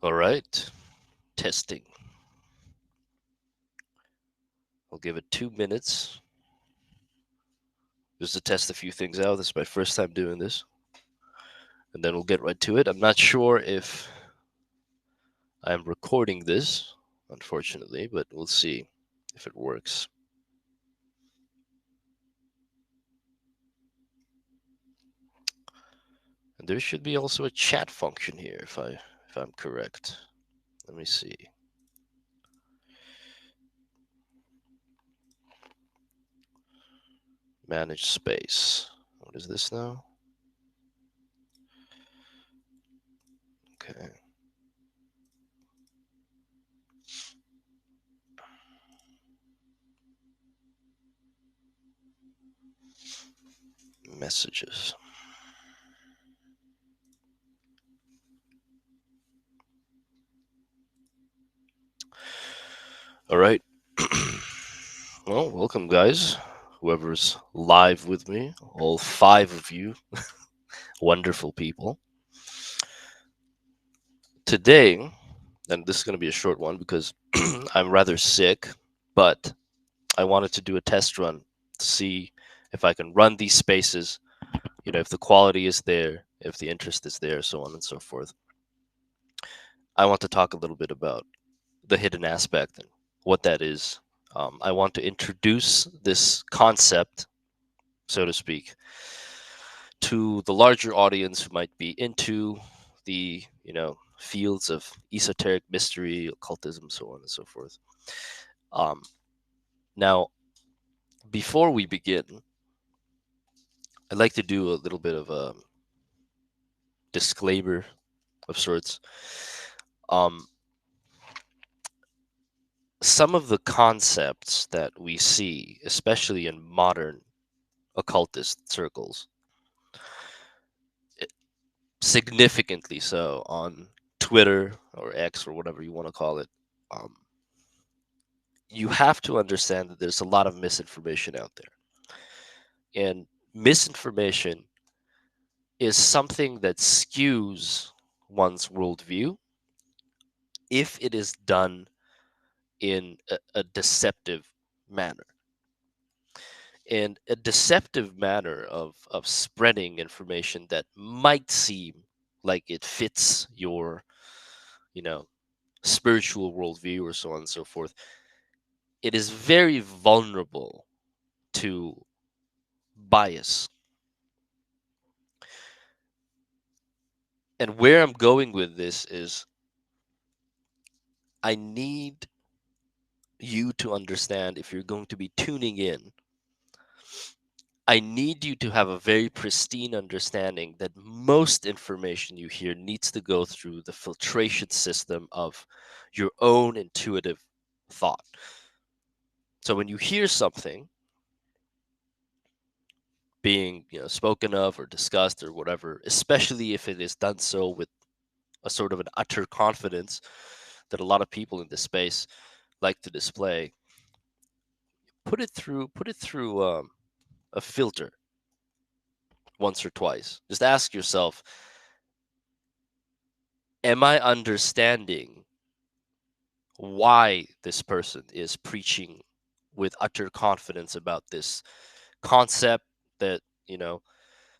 All right, testing. I'll give it 2 minutes just to test a few things out. This is my first time doing this, and then we'll get right to it. I'm not sure if I'm recording this, unfortunately, but we'll see if it works. And there should be also a chat function here, if I'm correct. Let me see. Manage space. What is this now? Okay. Messages. All right. Well, welcome, guys. Whoever's live with me, all five of you, wonderful people. Today, and this is going to be a short one because I'm rather sick, but I wanted to do a test run to see if I can run these spaces, if the quality is there, if the interest is there, so on and so forth. I want to talk a little bit about the hidden aspect and what that is. I want to introduce this concept, so to speak, to the larger audience who might be into the fields of esoteric mystery, occultism, so on and so forth. Um, Now, before we begin, I'd like to do a little bit of a disclaimer of sorts. Um, some of the concepts that we see, especially in modern occultist circles, significantly so on Twitter or X or whatever you want to call it, um, you have to understand that there's a lot of misinformation out there. And misinformation is something that skews one's worldview if it is done in a deceptive manner. And a deceptive manner of spreading information that might seem like it fits your, you know, spiritual worldview or so on and so forth, it is very vulnerable to bias. And where I'm going with this is I need you to understand if you're going to be tuning in, I need you to have a very pristine understanding that most information you hear needs to go through the filtration system of your own intuitive thought. So when you hear something being, spoken of or discussed or whatever, especially if it is done so with a sort of an utter confidence that a lot of people in this space like to display, put it through a filter once or twice. Just ask yourself, am I understanding why this person is preaching with utter confidence about this concept that,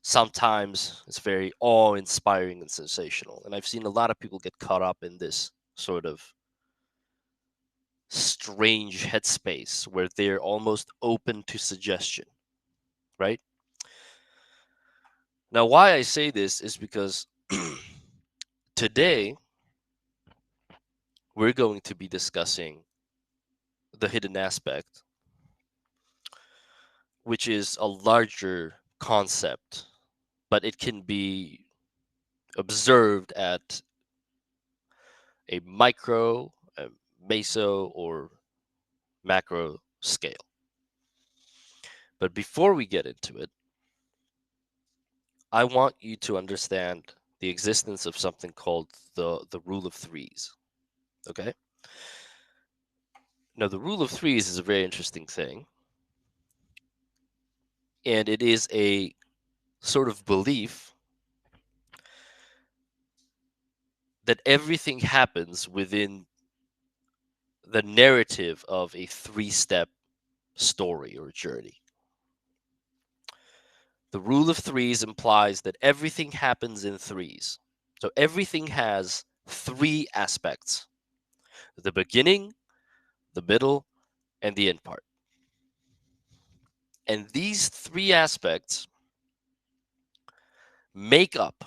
sometimes it's very awe-inspiring and sensational. And I've seen a lot of people get caught up in this sort of strange headspace where they're almost open to suggestion, right? Now, why I say this is because today we're going to be discussing the hidden aspect, which is a larger concept, but it can be observed at a micro, a meso, or macro scale. But before we get into it, I want you to understand the existence of something called the rule of threes. Okay? Now, the rule of threes is a very interesting thing, and it is a sort of belief that everything happens within the narrative of a three-step story or journey. The rule of threes implies that everything happens in threes. So everything has three aspects: the beginning, the middle, and the end part. And these three aspects make up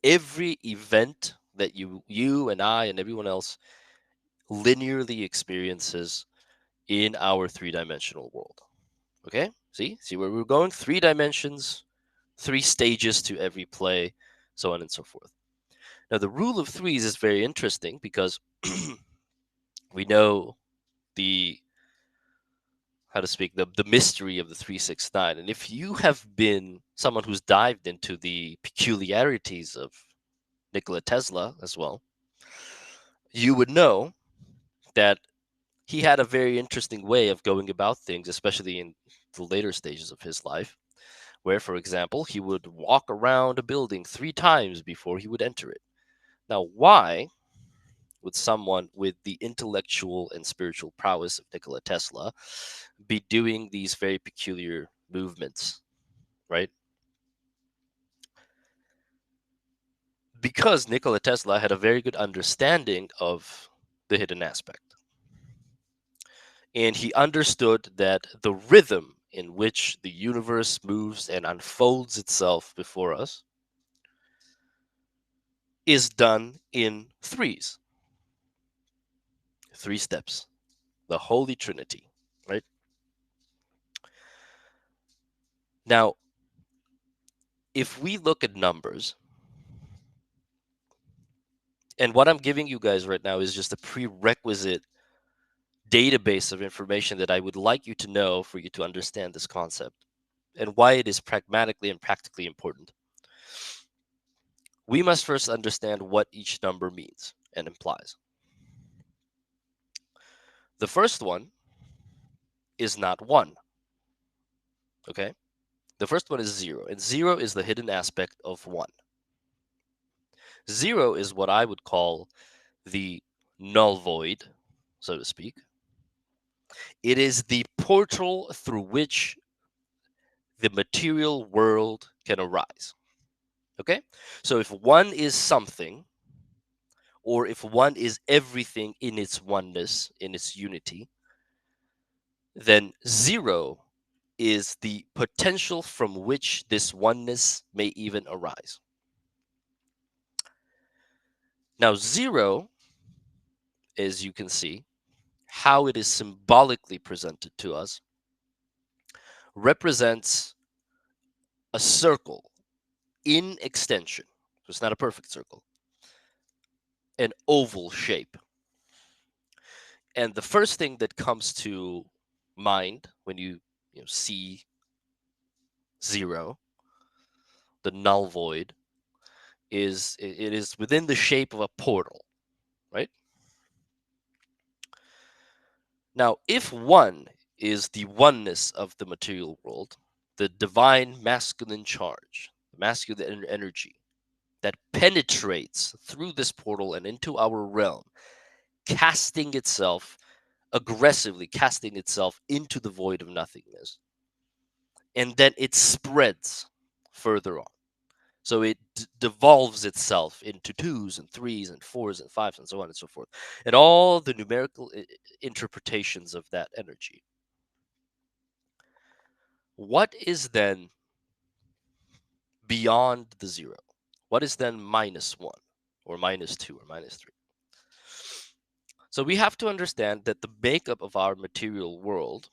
every event that you and I and everyone else linearly experiences in our three-dimensional world. Okay? See where we're going? Three dimensions, three stages to every play, so on and so forth. Now, the rule of threes is very interesting because we know the how to speak the mystery of the 369. And if you have been someone who's dived into the peculiarities of Nikola Tesla as well, you would know that he had a very interesting way of going about things, especially in the later stages of his life, where, for example, he would walk around a building 3 times before he would enter it. Now, why would someone with the intellectual and spiritual prowess of Nikola Tesla be doing these very peculiar movements, right? Because Nikola Tesla had a very good understanding of the hidden aspect. And he understood that the rhythm in which the universe moves and unfolds itself before us is done in threes, 3 steps, the Holy Trinity, right? Now, if we look at numbers, and what I'm giving you guys right now is just a prerequisite database of information that I would like you to know for you to understand this concept and why it is pragmatically and practically important. We must first understand what each number means and implies. The first one is not 1, okay? The first one is 0, and 0 is the hidden aspect of 1. 0 is what I would call the null void, so to speak. It is the portal through which the material world can arise. Okay? So if 1 is something, or if 1 is everything in its oneness, in its unity, then 0 is the potential from which this oneness may even arise. Now, 0, as you can see, how it is symbolically presented to us, represents a circle in extension. So it's not a perfect circle, an oval shape. And the first thing that comes to mind when you see 0, the null void, is it is within the shape of a portal, right? Now, if 1 is the oneness of the material world, the divine masculine charge, the masculine energy that penetrates through this portal and into our realm, casting itself aggressively, casting itself into the void of nothingness, and then it spreads further on. So it devolves itself into twos and threes and fours and fives and so on and so forth, and all the numerical interpretations of that energy. What is then beyond the 0? What is then -1 or -2 or -3? So we have to understand that the makeup of our material world,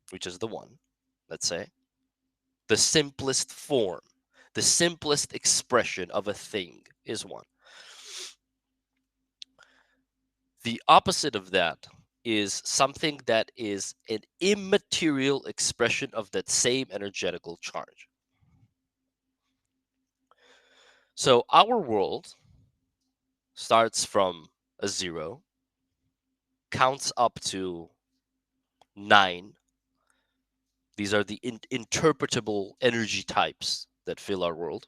which is the 1, let's say, the simplest form, the simplest expression of a thing is 1. The opposite of that is something that is an immaterial expression of that same energetical charge. So our world starts from a 0, counts up to 9. These are the interpretable energy types that fill our world.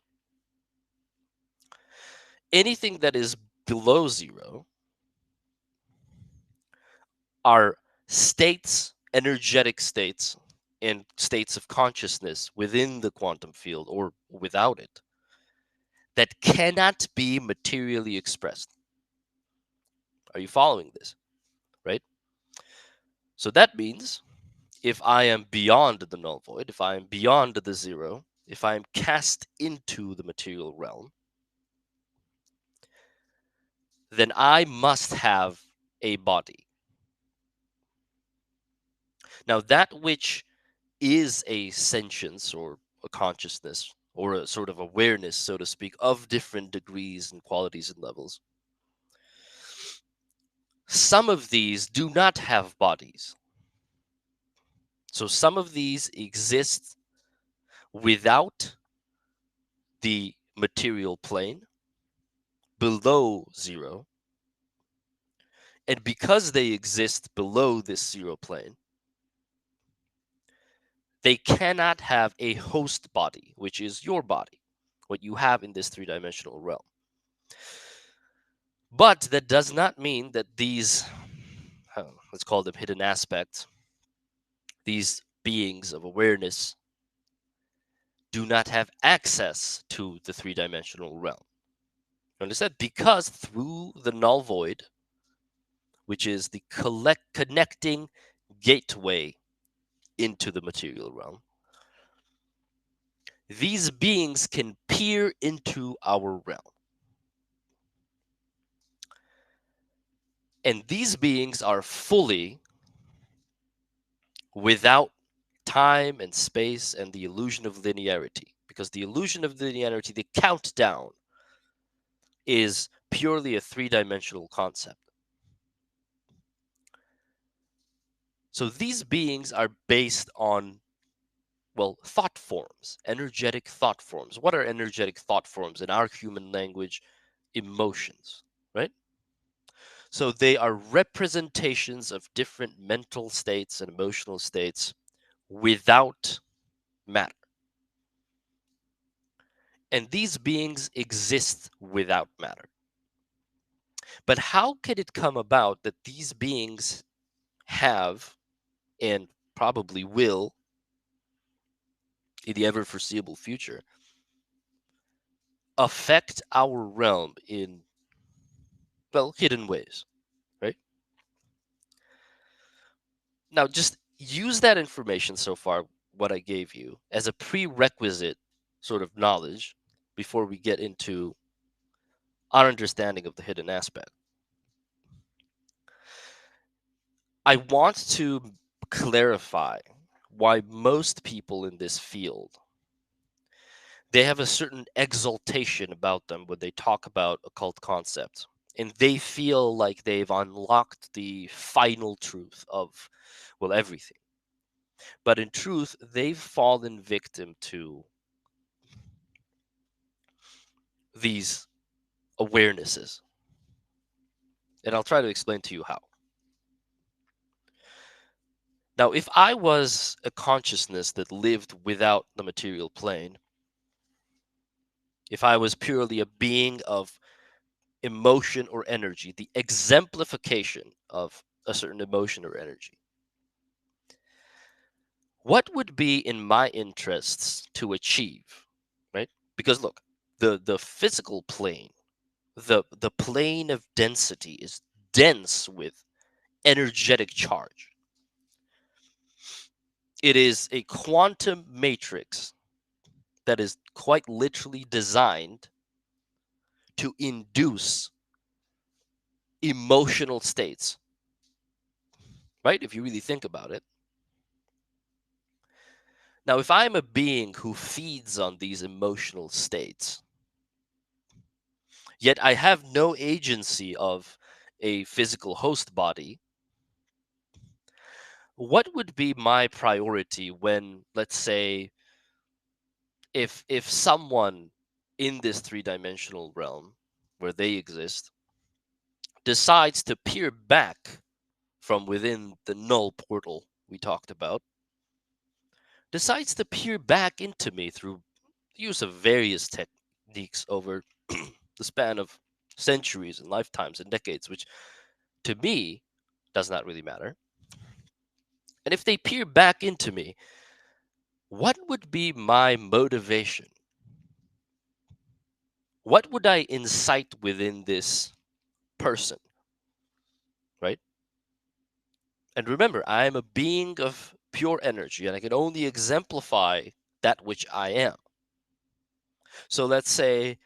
Anything that is below zero are states, energetic states, and states of consciousness within the quantum field or without it that cannot be materially expressed. Are you following this? Right? So that means if I am beyond the null void, if I am beyond the zero, if I am cast into the material realm, then I must have a body. Now, that which is a sentience or a consciousness or a sort of awareness, so to speak, of different degrees and qualities and levels, some of these do not have bodies. So some of these exist without the material plane, below zero. And because they exist below this zero plane, they cannot have a host body, which is your body, what you have in this three-dimensional realm. But that does not mean that these, let's call them hidden aspects, these beings of awareness, do not have access to the three-dimensional realm. Understand? Because through the null void, which is the connecting gateway into the material realm, these beings can peer into our realm. And these beings are fully without time and space and the illusion of linearity. Because the illusion of linearity, the countdown, is purely a three-dimensional concept. So these beings are based on, well, thought forms, energetic thought forms. What are energetic thought forms in our human language? Emotions, right? So they are representations of different mental states and emotional states without matter. And these beings exist without matter. But how could it come about that these beings have and probably will, in the ever foreseeable future, affect our realm in, well, hidden ways, right? Now, just use that information so far, what I gave you, as a prerequisite sort of knowledge before we get into our understanding of the hidden aspect. I want to clarify why most people in this field, they have a certain exaltation about them when they talk about occult concepts, and they feel like they've unlocked the final truth of, well, everything. But in truth, they've fallen victim to these awarenesses. And I'll try to explain to you how. Now, if I was a consciousness that lived without the material plane, if I was purely a being of emotion or energy, the exemplification of a certain emotion or energy, what would be in my interests to achieve, right? Because look, the physical plane, the plane of density is dense with energetic charge. It is a quantum matrix that is quite literally designed to induce emotional states, right? If you really think about it. Now, if I'm a being who feeds on these emotional states, yet I have no agency of a physical host body, what would be my priority when, let's say, if someone in this three-dimensional realm where they exist decides to peer back from within the null portal we talked about, decides to peer back into me through the use of various techniques over the span of centuries and lifetimes and decades, which to me does not really matter. And if they peer back into me, what would be my motivation? What would I incite within this person, right? And remember, I am a being of pure energy and I can only exemplify that which I am. So let's say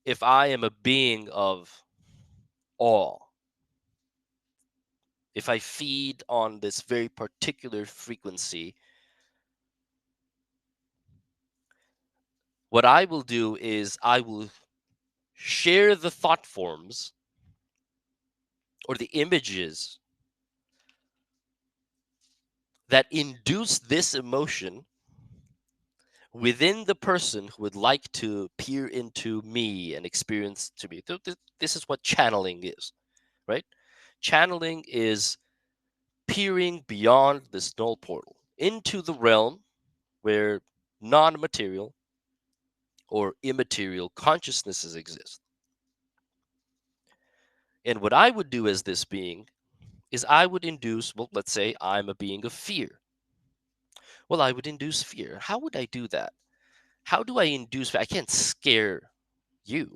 if I am a being of awe, if I feed on this very particular frequency, what I will do is I will share the thought forms or the images that induce this emotion within the person who would like to peer into me and experience to me. This is what channeling is, right? Channeling is peering beyond this null portal into the realm where non material or immaterial consciousnesses exist. And what I would do as this being is I would induce, well, let's say I'm a being of fear. Well, I would induce fear. How would I do that? How do I induce fear? I can't scare you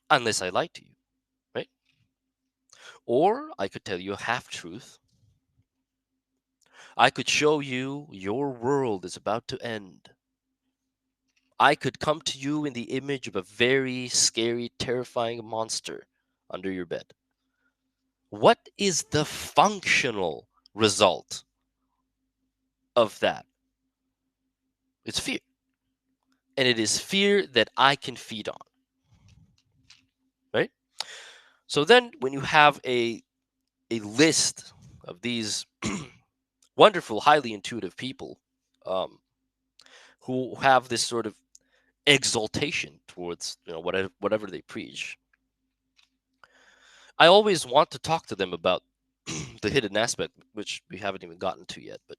unless I lie to you, right? Or I could tell you a half truth. I could show you your world is about to end. I could come to you in the image of a very scary, terrifying monster under your bed. What is the functional result of that? It's fear. And it is fear that I can feed on, right? So then when you have a list of these wonderful, highly intuitive people um, who have this sort of exaltation towards whatever they preach, I always want to talk to them about the hidden aspect, which we haven't even gotten to yet, but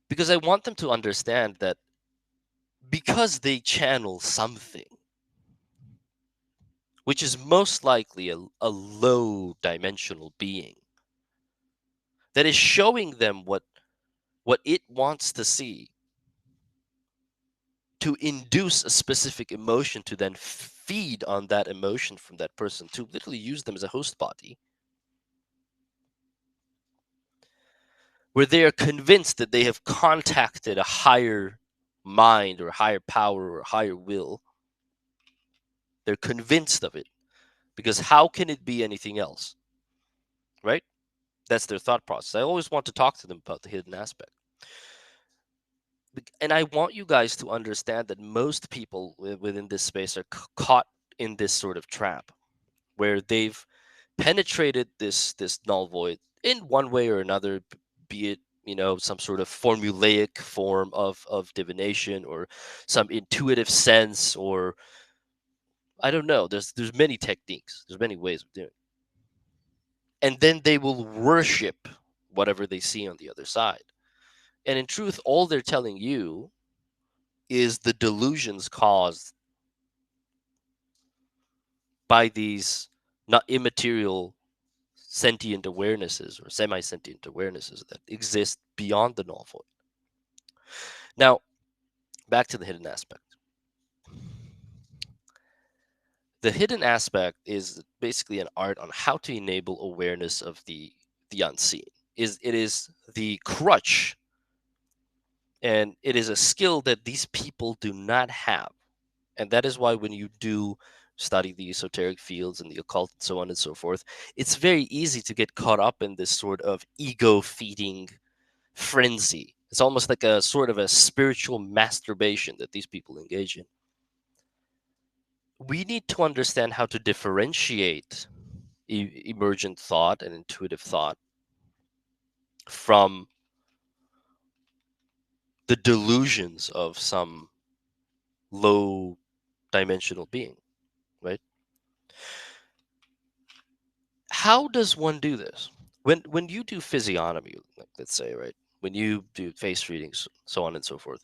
because I want them to understand that because they channel something, which is most likely a low dimensional being that is showing them what it wants to see to induce a specific emotion to then feed on that emotion from that person to literally use them as a host body where they are convinced that they have contacted a higher mind or a higher power or a higher will. They're convinced of it because how can it be anything else, right? That's their thought process. I always want to talk to them about the hidden aspect. And I want you guys to understand that most people within this space are caught in this sort of trap where they've penetrated this null void in one way or another, be it some sort of formulaic form of divination or some intuitive sense, or I don't know. There's many techniques. There's many ways of doing it. And then they will worship whatever they see on the other side. And in truth, all they're telling you is the delusions caused by these not immaterial sentient awarenesses or semi-sentient awarenesses that exist beyond the null void. Now, back to the hidden aspect. The hidden aspect is basically an art on how to enable awareness of the unseen. It is the crutch, and it is a skill that these people do not have. And that is why when you do study the esoteric fields and the occult and so on and so forth, it's very easy to get caught up in this sort of ego feeding frenzy. It's almost like a sort of a spiritual masturbation that these people engage in. We need to understand how to differentiate emergent thought and intuitive thought from the delusions of some low dimensional being, right? How does one do this? When you do physiognomy, like let's say, right? When you do face readings, so on and so forth,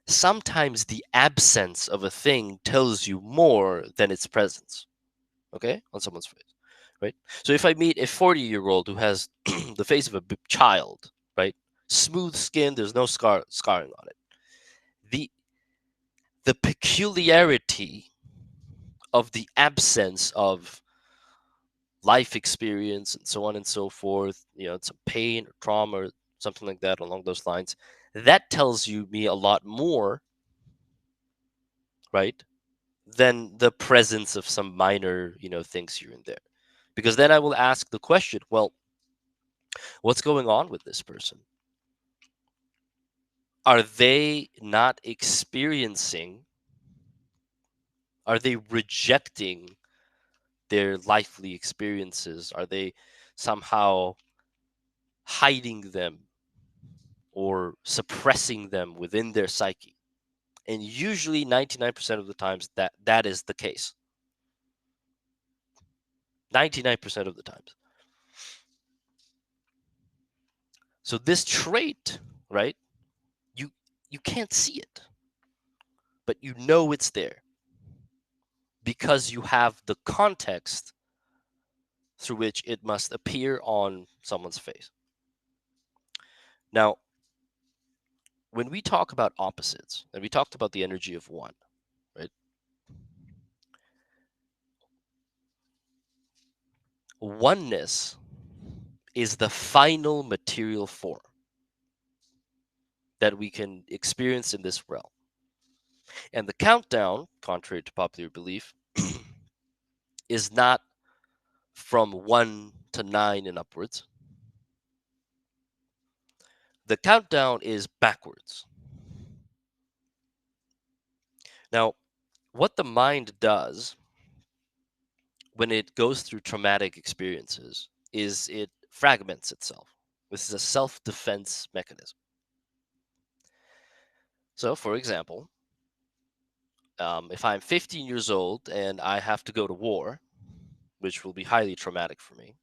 sometimes the absence of a thing tells you more than its presence, okay, on someone's face, right? So if I meet a 40-year-old who has the face of a child, right? Smooth skin, there's no scarring on it. The the peculiarity of the absence of life experience and so on and so forth, some pain or trauma or something like that along those lines, that tells you me a lot more, right, than the presence of some minor, things here and there. Because then I will ask the question, well, what's going on with this person? Are they not experiencing, are they rejecting their lively experiences? Are they somehow hiding them or suppressing them within their psyche? And usually 99% of the times that is the case. 99% of the times. So this trait, right? You you can't see it, but you know it's there because you have the context through which it must appear on someone's face. Now, when we talk about opposites, and we talked about the energy of one, right? Oneness is the final material form that we can experience in this realm. And the countdown, contrary to popular belief, is not from 1 to 9 and upwards. The countdown is backwards. Now, what the mind does when it goes through traumatic experiences is it fragments itself. This is a self defense mechanism. So, for example, if I'm 15 years old and I have to go to war, which will be highly traumatic for me,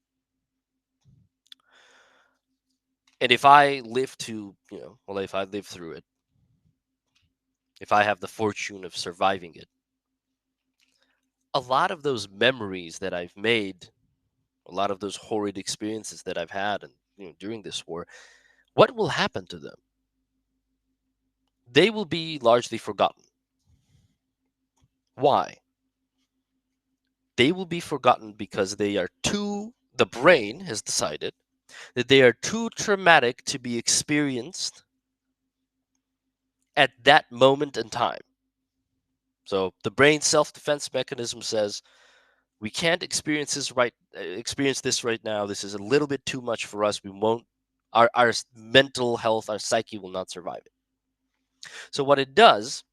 and if I live to, well, if I live through it, if I have the fortune of surviving it, a lot of those memories that I've made, a lot of those horrid experiences that I've had, and during this war, what will happen to them? They will be largely forgotten. Why? They will be forgotten because they are too. The brain has decided that they are too traumatic to be experienced at that moment in time. So the brain's self-defense mechanism says we can't experience this right now. This is a little bit too much for us. We won't. Our mental health, our psyche will not survive it. So what it does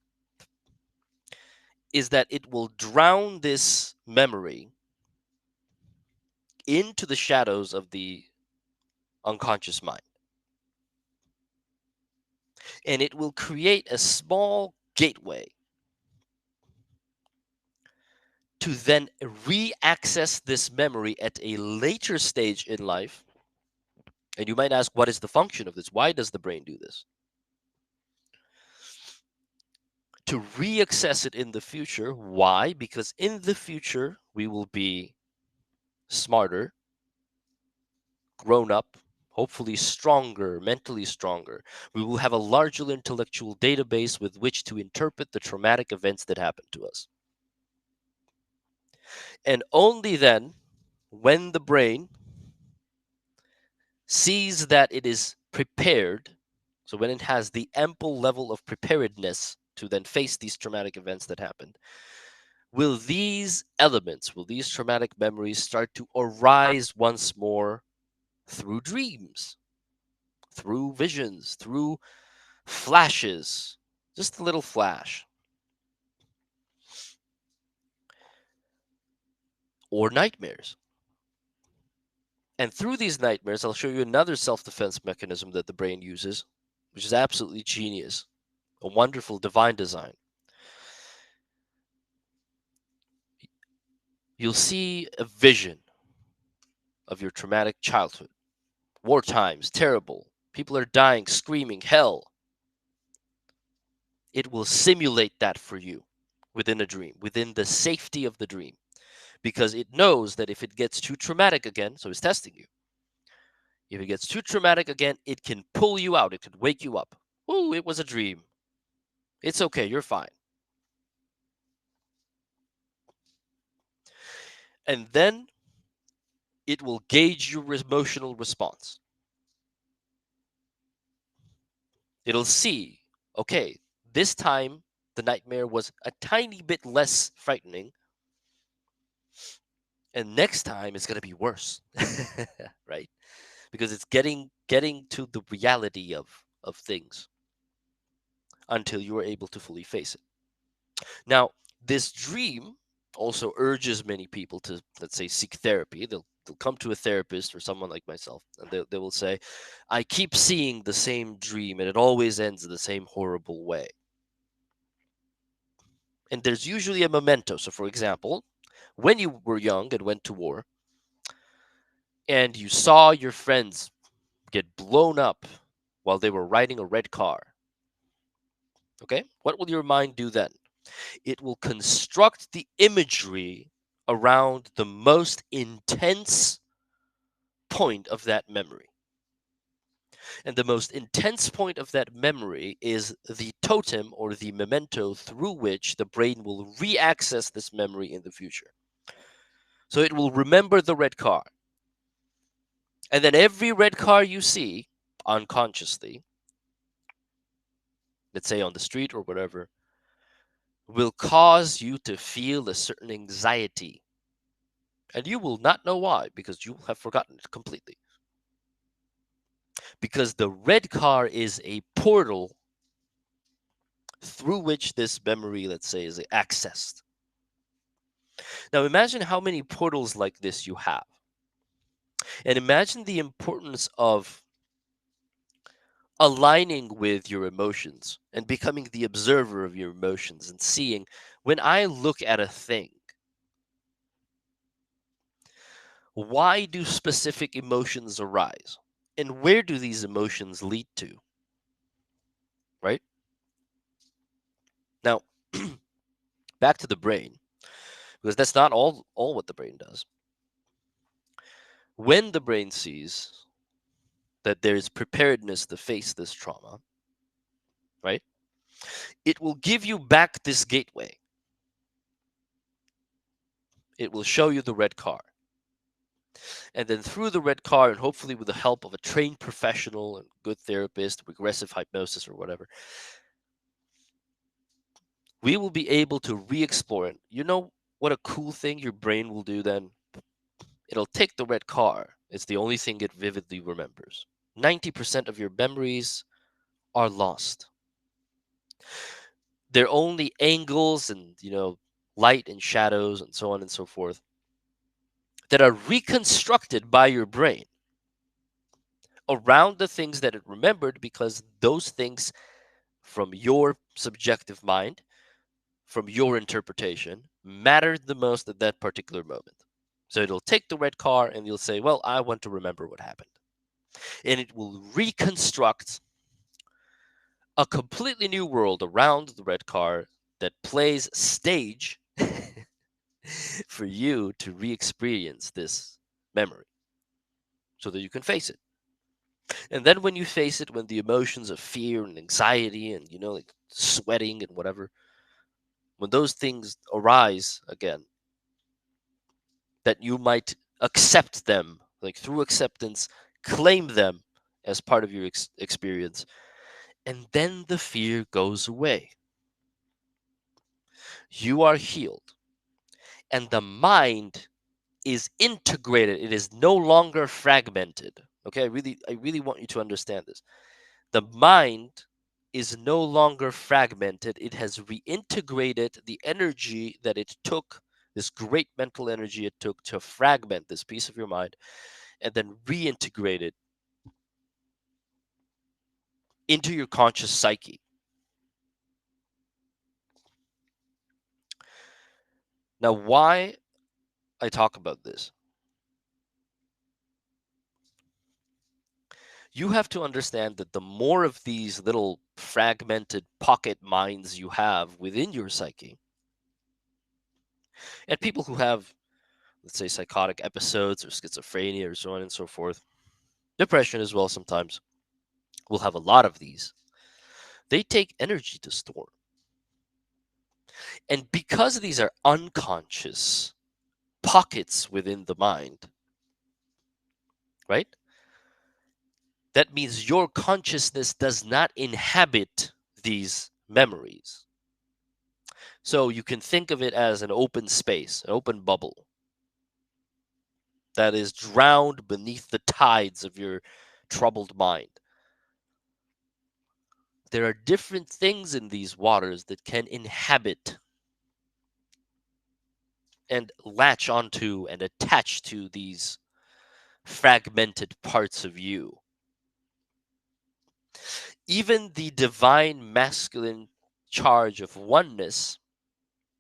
is that it will drown this memory into the shadows of the unconscious mind, and it will create a small gateway to then re-access this memory at a later stage in life. And you might ask, what is the function of this? Why does the brain do this? To re-access it in the future. Why? Because in the future, we will be smarter, grown up, hopefully stronger, mentally stronger. We will have a larger intellectual database with which to interpret the traumatic events that happened to us. And only then, when the brain sees that it is prepared, so when it has the ample level of preparedness to then face these traumatic events that happened, will these elements, will these traumatic memories start to arise once more through dreams, through visions, through flashes, just a little flash, or nightmares. And through these nightmares, I'll show you another self defense mechanism that the brain uses, which is absolutely genius, a wonderful divine design. You'll see a vision of your traumatic childhood. War times, terrible. People are dying, screaming, hell. it will simulate that for you within a dream, within the safety of the dream, because it knows that if it gets too traumatic again, so it's testing you. If it gets too traumatic again, it can pull you out, it can wake you up. Ooh, it was a dream. It's okay, you're fine. And then it will gauge your emotional response. It'll see, okay, this time the nightmare was a tiny bit less frightening, and next time it's going to be worse. Right? Because it's getting to the reality of things until you are able to fully face it. Now, this dream also urges many people to, let's say, seek therapy. They'll come to a therapist or someone like myself, and they will say, I keep seeing the same dream and it always ends in the same horrible way. And there's usually a memento. So, for example, when you were young and went to war and you saw your friends get blown up while they were riding a red car, okay, what will your mind do then? It will construct the imagery around the most intense point of that memory. And the most intense point of that memory is the totem or the memento through which the brain will re access this memory in the future. So it will remember the red car. And then every red car you see unconsciously, let's say on the street or whatever, will cause you to feel a certain anxiety. And you will not know why because you will have forgotten it completely. Because the red car is a portal through which this memory, let's say, is accessed. Now imagine how many portals like this you have. And imagine the importance of aligning with your emotions and becoming the observer of your emotions and seeing when I look at a thing, why do specific emotions arise? And where do these emotions lead to? Right? Now, back to the brain, because that's not all what the brain does. When the brain sees that there is preparedness to face this trauma, right? It will give you back this gateway. It will show you the red car. And then through the red car, and hopefully with the help of a trained professional and good therapist, regressive hypnosis or whatever, we will be able to re-explore it. You know what a cool thing your brain will do then? It'll take the red car. It's the only thing it vividly remembers. 90% of your memories are lost. They're only angles and, light and shadows and so on and so forth that are reconstructed by your brain around the things that it remembered because those things from your subjective mind, from your interpretation, mattered the most at that particular moment. So it'll take the red car and you'll say, well, I want to remember what happened. And it will reconstruct a completely new world around the red car that plays stage for you to re experience this memory so that you can face it. And then when you face it, when the emotions of fear and anxiety and, like sweating and whatever, when those things arise again, that you might accept them, like through acceptance, claim them as part of your experience, and then the fear goes away. You are healed, and the mind is integrated. It is no longer fragmented. Okay, I really want you to understand this. The mind is no longer fragmented. It has reintegrated the energy that it took, this great mental energy it took to fragment this piece of your mind, and then reintegrate it into your conscious psyche. Now, why I talk about this? You have to understand that the more of these little fragmented pocket minds you have within your psyche, and people who have, let's say, psychotic episodes or schizophrenia or so on and so forth, depression as well sometimes, will have a lot of these. They take energy to store. And because these are unconscious pockets within the mind, right? That means your consciousness does not inhabit these memories. So you can think of it as an open space, an open bubble that is drowned beneath the tides of your troubled mind. There are different things in these waters that can inhabit and latch onto and attach to these fragmented parts of you. Even the divine masculine charge of oneness,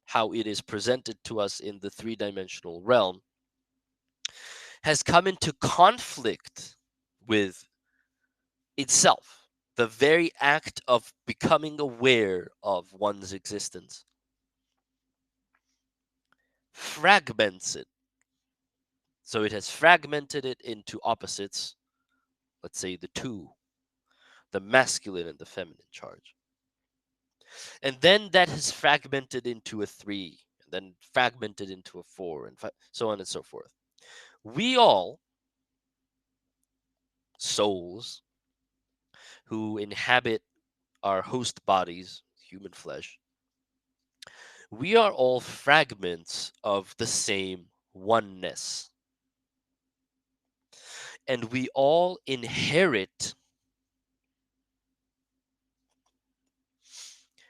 how it is presented to us in the three-dimensional realm, has come into conflict with itself. The very act of becoming aware of one's existence fragments it. So it has fragmented it into opposites, let's say the two, the masculine and the feminine charge. And then that has fragmented into a three, and then fragmented into a four, and so on and so forth. We all, souls who inhabit our host bodies, human flesh, we are all fragments of the same oneness. And we all inherit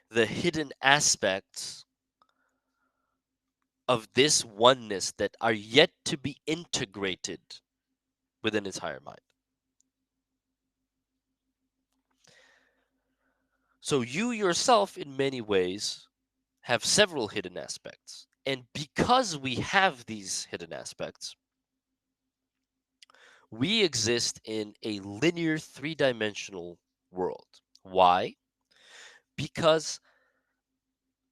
the hidden aspects of this oneness that are yet to be integrated within its higher mind. So you yourself, in many ways, have several hidden aspects. And because we have these hidden aspects, we exist in a linear three-dimensional world. Why? Because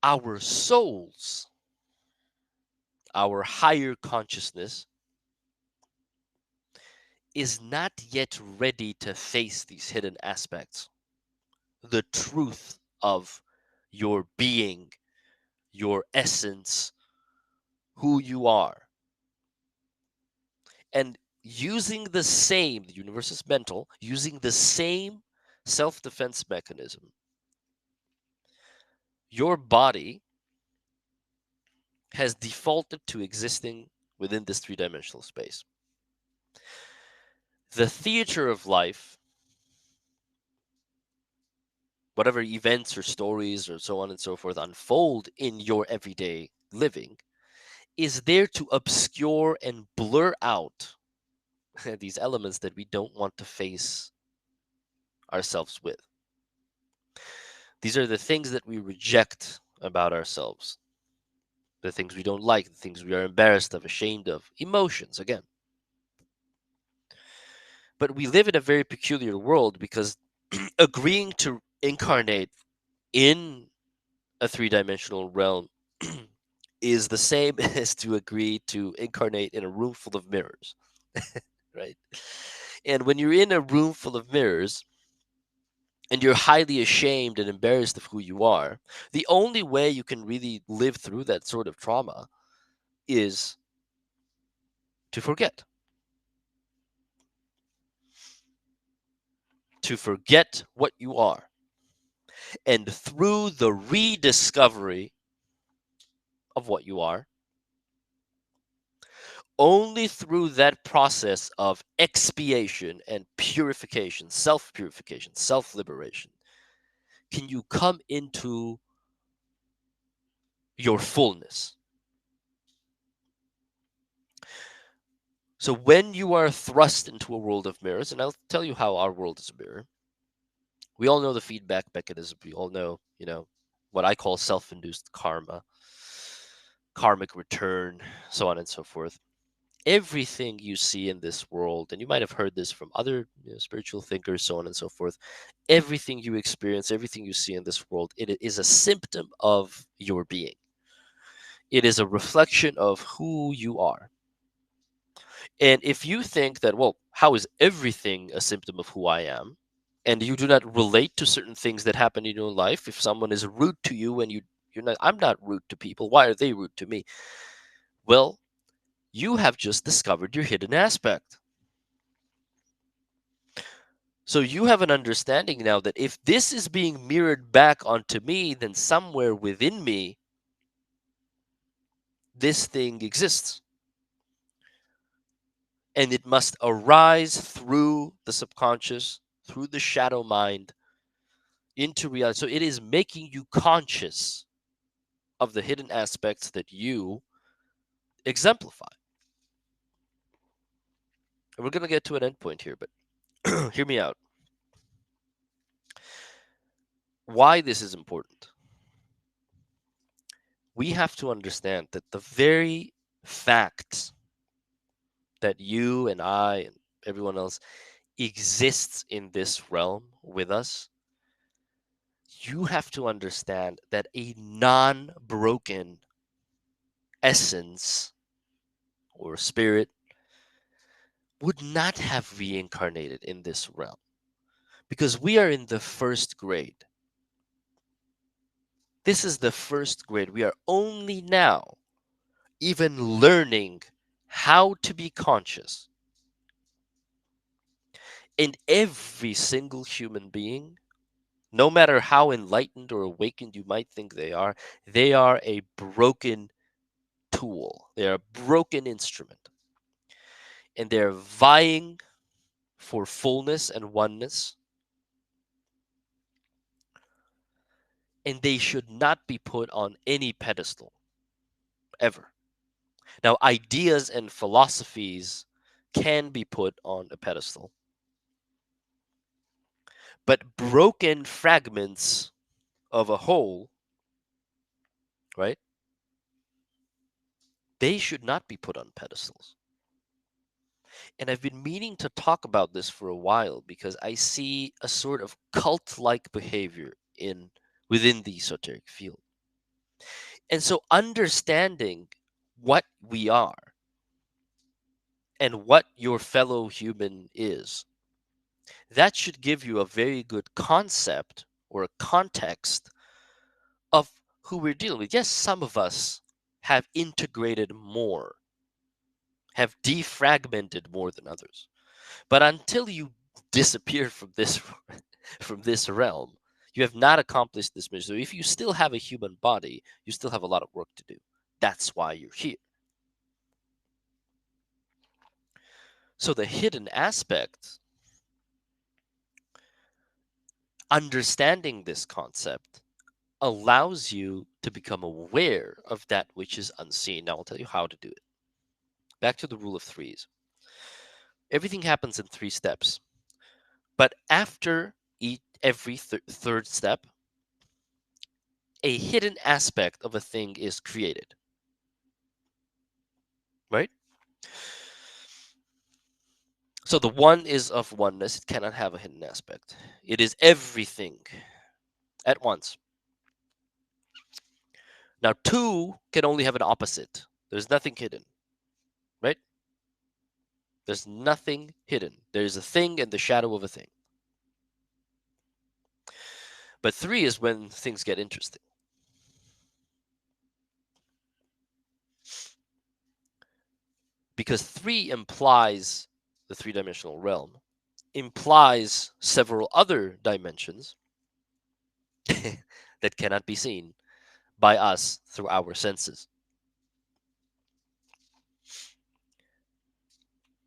our souls, our higher consciousness, is not yet ready to face these hidden aspects. The truth of your being, your essence, who you are. And using the universe is mental, using the same self defense mechanism, your body has defaulted to existing within this three-dimensional space. The theater of life, whatever events or stories or so on and so forth unfold in your everyday living, is there to obscure and blur out these elements that we don't want to face ourselves with. These are the things that we reject about ourselves, the things we don't like, the things we are embarrassed of, ashamed of, emotions, again. But we live in a very peculiar world because agreeing to incarnate in a three-dimensional realm is the same as to agree to incarnate in a room full of mirrors, right? And when you're in a room full of mirrors and you're highly ashamed and embarrassed of who you are, the only way you can really live through that sort of trauma is to forget. To forget what you are. And through the rediscovery of what you are, only through that process of expiation and purification, self liberation, can you come into your fullness. So when you are thrust into a world of mirrors, and I'll tell you how our world is a mirror. We all know the feedback mechanism. We all know, what I call self-induced karma, karmic return, so on and so forth. Everything you see in this world, and you might have heard this from other spiritual thinkers, so on and so forth, everything you experience, everything you see in this world, it is a symptom of your being. It is a reflection of who you are. And if you think that, well, how is everything a symptom of who I am? And you do not relate to certain things that happen in your life. If someone is rude to you and you're not, I'm not rude to people. Why are they rude to me? Well, you have just discovered your hidden aspect. So you have an understanding now that if this is being mirrored back onto me, then somewhere within me, this thing exists. And it must arise through the subconscious, through the shadow mind, into reality. So it is making you conscious of the hidden aspects that you exemplify. And we're going to get to an endpoint here, but hear me out. Why this is important. We have to understand that the very fact that you and I and everyone else exists in this realm with us, you have to understand that a non broken essence or spirit would not have reincarnated in this realm because we are in the first grade. This is the first grade. We are only now even learning how to be conscious. And every single human being, no matter how enlightened or awakened you might think they are a broken tool. They are a broken instrument. And they're vying for fullness and oneness. And they should not be put on any pedestal, ever. Now, ideas and philosophies can be put on a pedestal, but broken fragments of a whole, right? They should not be put on pedestals. And I've been meaning to talk about this for a while because I see a sort of cult-like behavior in within the esoteric field. And so understanding what we are and what your fellow human is, that should give you a very good concept or a context of who we're dealing with. Yes, some of us have integrated more, have defragmented more than others. But until you disappear from this from this realm, you have not accomplished this mission. So if you still have a human body, you still have a lot of work to do. That's why you're here. So the hidden aspect, understanding this concept, allows you to become aware of that which is unseen. Now I'll tell you how to do it. Back to the rule of threes. Everything happens in three steps. But after every third step, a hidden aspect of a thing is created, right? So the one is of oneness, it cannot have a hidden aspect. It is everything at once. Now, two can only have an opposite. There's nothing hidden, right? There's nothing hidden. There's a thing and the shadow of a thing. But three is when things get interesting. Because three implies the three-dimensional realm, implies several other dimensions that cannot be seen by us through our senses.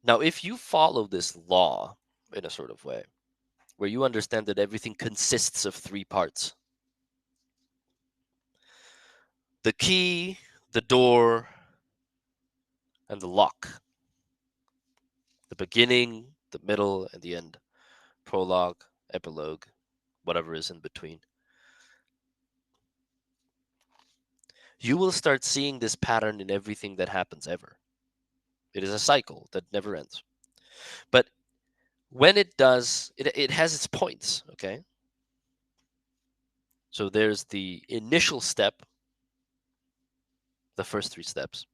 Now, if you follow this law in a sort of way, where you understand that everything consists of three parts: the key, the door, and the lock, the beginning, the middle, and the end, prologue, epilogue, whatever is in between. You will start seeing this pattern in everything that happens ever. It is a cycle that never ends. But when it does, it has its points, okay? So there's the initial step, the first three steps.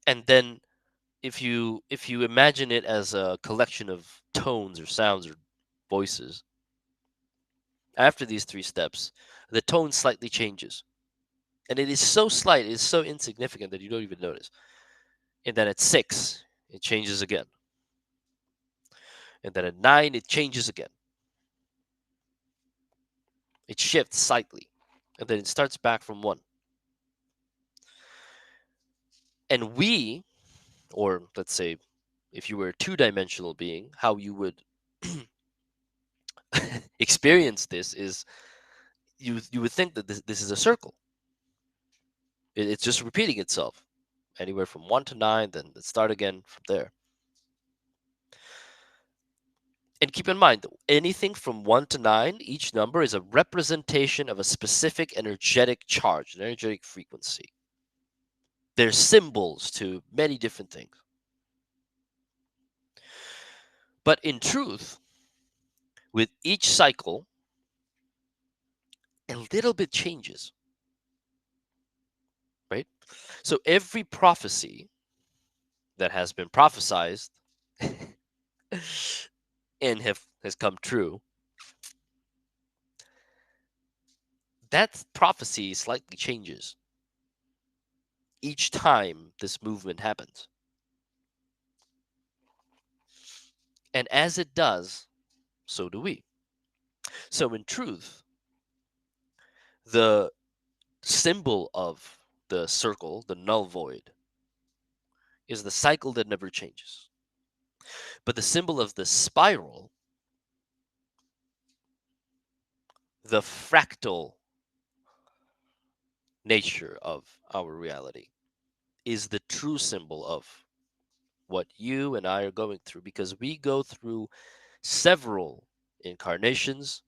And then if you imagine it as a collection of tones or sounds or voices, after these three steps, the tone slightly changes. And it is so slight, it is so insignificant that you don't even notice. And then at 6, it changes again. And then at 9, it changes again. It shifts slightly. And then it starts back from 1. And we, or let's say if you were a two-dimensional being, how you would experience this is you would think that this is a circle. It's just repeating itself, anywhere from 1 to 9, then let's start again from there. And keep in mind, anything from 1 to 9, each number is a representation of a specific energetic charge, an energetic frequency. They're symbols to many different things. But in truth, with each cycle, a little bit changes, right? So every prophecy that has been prophesized and has come true, that prophecy slightly changes each time this movement happens. And as it does, so do we. So in truth, the symbol of the circle, the null void, is the cycle that never changes. But the symbol of the spiral, the fractal nature of our reality, is the true symbol of what you and I are going through, because we go through several incarnations,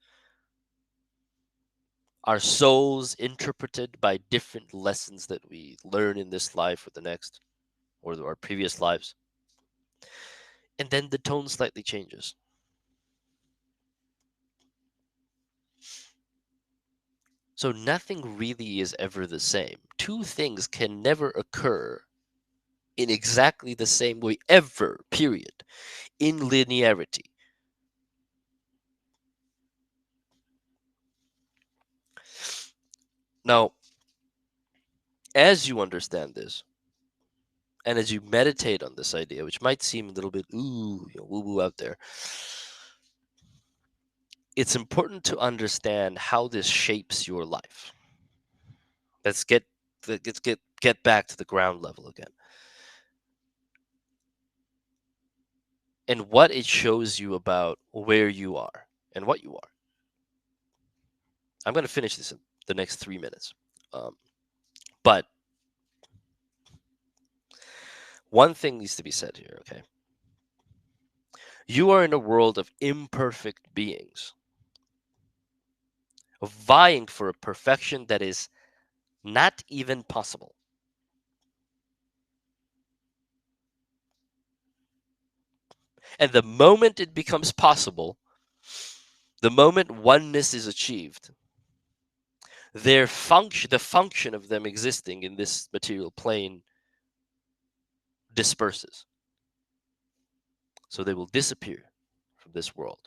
our souls interpreted by different lessons that we learn in this life or the next or our previous lives. And then the tone slightly changes. So nothing really is ever the same. Two things can never occur in exactly the same way ever, period, in linearity. Now, as you understand this, and as you meditate on this idea, which might seem a little bit woo-woo out there, it's important to understand how this shapes your life. Let's get back to the ground level again. And what it shows you about where you are and what you are. I'm going to finish this in the next 3 minutes. Um, but one thing needs to be said here, okay? You are in a world of imperfect beings, vying for a perfection that is not even possible. And the moment it becomes possible, the moment oneness is achieved, the function of them existing in this material plane disperses. So they will disappear from this world.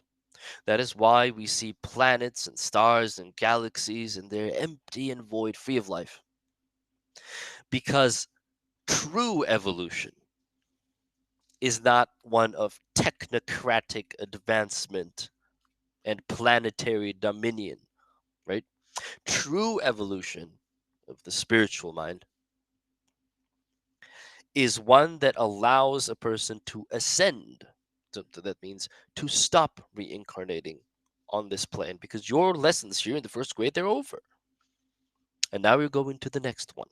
That is why we see planets and stars and galaxies and they're empty and void, free of life. Because true evolution is not one of technocratic advancement and planetary dominion, right? True evolution of the spiritual mind is one that allows a person to ascend. So that means to stop reincarnating on this plane, because your lessons here in the first grade, they're over. And now we're going to the next one.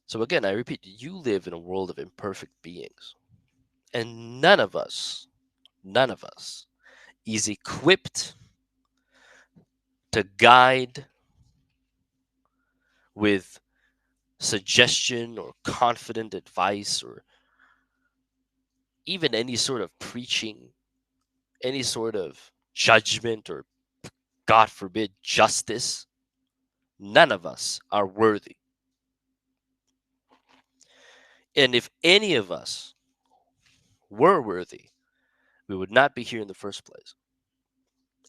So again, I repeat, you live in a world of imperfect beings. And none of us is equipped to guide with suggestion or confident advice or even any sort of preaching, any sort of judgment or, God forbid, justice. None of us are worthy. And if any of us were worthy, we would not be here in the first place.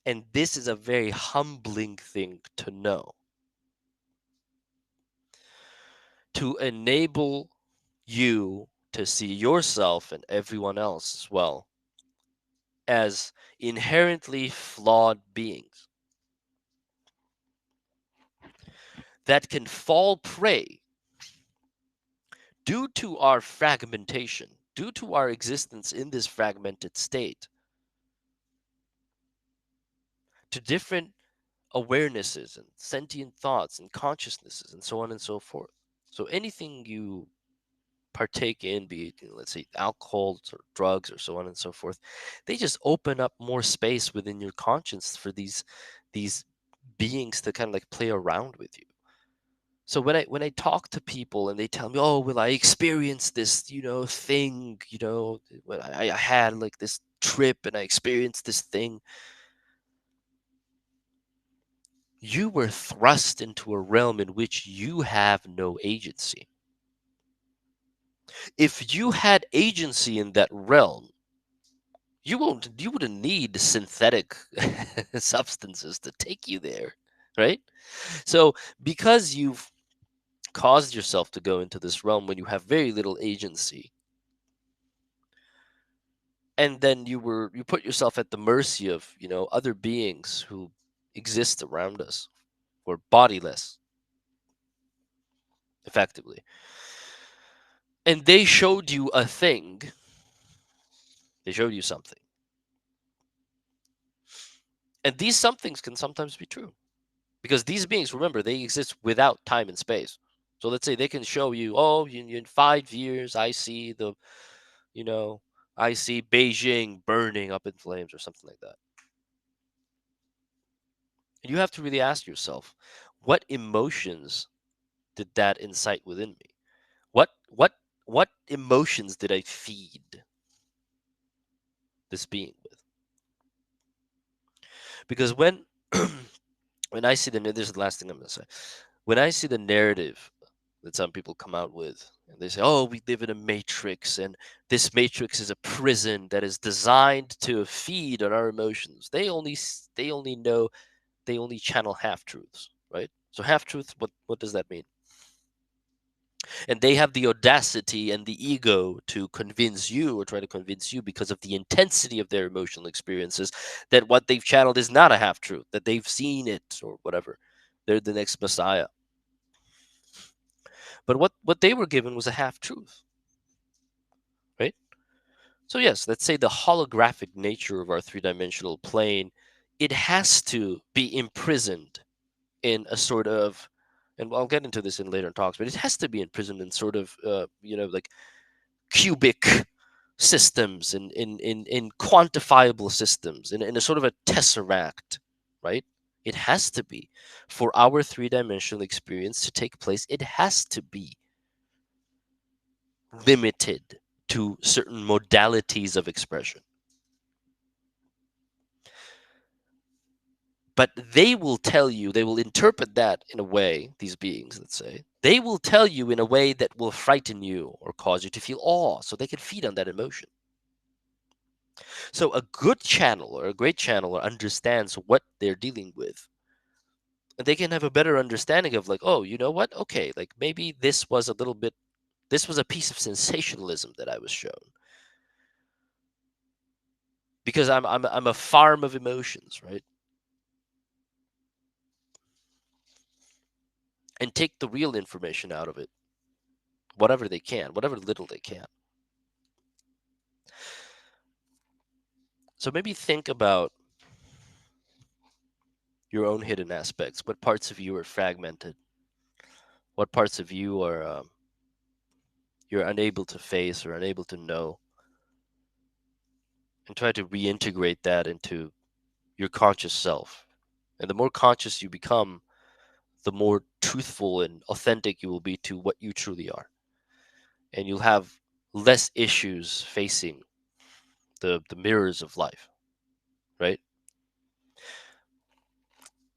And this is a very humbling thing to know. To enable you to see yourself and everyone else as well as inherently flawed beings that can fall prey due to our fragmentation, due to our existence in this fragmented state, to different awarenesses and sentient thoughts and consciousnesses and so on and so forth. So anything you partake in, be it, let's say, alcohol or drugs or so on and so forth, they just open up more space within your conscience for these beings to kind of like play around with you. So when I talk to people and they tell me, oh, well, I experienced this, thing, when I had like this trip and I experienced this thing, you were thrust into a realm in which you have no agency. If you had agency in that realm, you wouldn't need synthetic substances to take you there, right? So because you've caused yourself to go into this realm when you have very little agency, and then you put yourself at the mercy of other beings who exist around us, or bodiless, effectively, and they showed you a thing, they showed you something, and these somethings can sometimes be true because these beings, remember, they exist without time and space. So let's say they can show you, oh, in 5 years I see you know I see Beijing burning up in flames or something like that. And you have to really ask yourself, what emotions did that incite within me? What emotions did I feed this being with? Because when when I see this is the last thing I'm gonna say. When I see the narrative that some people come out with, and they say, "Oh, we live in a matrix, and this matrix is a prison that is designed to feed on our emotions." They only channel half truths, right? So half truths, what does that mean? And they have the audacity and the ego to convince you, or try to convince you, because of the intensity of their emotional experiences, that what they've channeled is not a half truth, that they've seen it or whatever. They're the next messiah. But what they were given was a half truth, right? So yes, let's say the holographic nature of our three-dimensional plane, it has to be imprisoned in a sort of, and I'll get into this in later talks, but it has to be imprisoned in sort of, like cubic systems, in quantifiable systems, in a sort of a tesseract, right? It has to be. For our three-dimensional experience to take place, it has to be limited to certain modalities of expression. But they will tell you, they will interpret that in a way, these beings, let's say, they will tell you in a way that will frighten you or cause you to feel awe, so they can feed on that emotion. So a good channel or a great channeler understands what they're dealing with. And they can have a better understanding of, like, oh, you know what? Okay, like maybe this was a piece of sensationalism that I was shown. Because I'm a farm of emotions, right? And take the real information out of it, whatever they can, whatever little they can. So maybe think about your own hidden aspects. What parts of you are fragmented? What parts of you are you're unable to face or unable to know? And try to reintegrate that into your conscious self. And the more conscious you become, the more truthful and authentic you will be to what you truly are. And you'll have less issues facing the mirrors of life, right?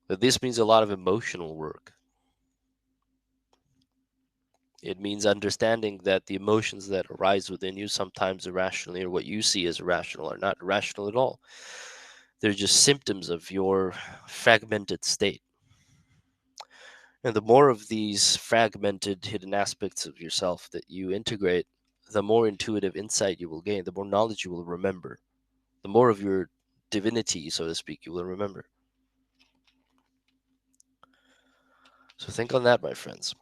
But this means a lot of emotional work. It means understanding that the emotions that arise within you, sometimes irrationally, or what you see as irrational, are not irrational at all. They're just symptoms of your fragmented state. And the more of these fragmented, hidden aspects of yourself that you integrate, the more intuitive insight you will gain, the more knowledge you will remember, the more of your divinity, so to speak, you will remember. So think on that, my friends.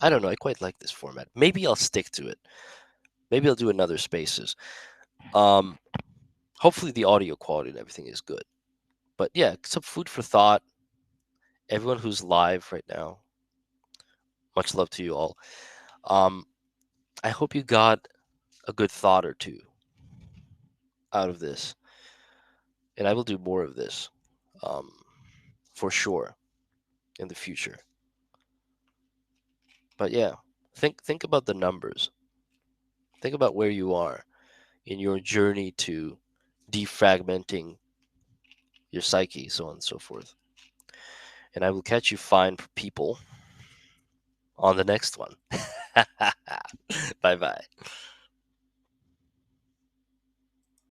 I don't know. I quite like this format. Maybe I'll stick to it. Maybe I'll do another spaces. Um, Hopefully the audio quality and everything is good. But yeah, some food for thought. Everyone who's live right now, much love to you all. Um, I hope you got a good thought or two out of this, and I will do more of this, um, for sure, in the future. But yeah, think about the numbers. Think about where you are in your journey to defragmenting your psyche, so on and so forth. And I will catch you fine people on the next one. Bye bye.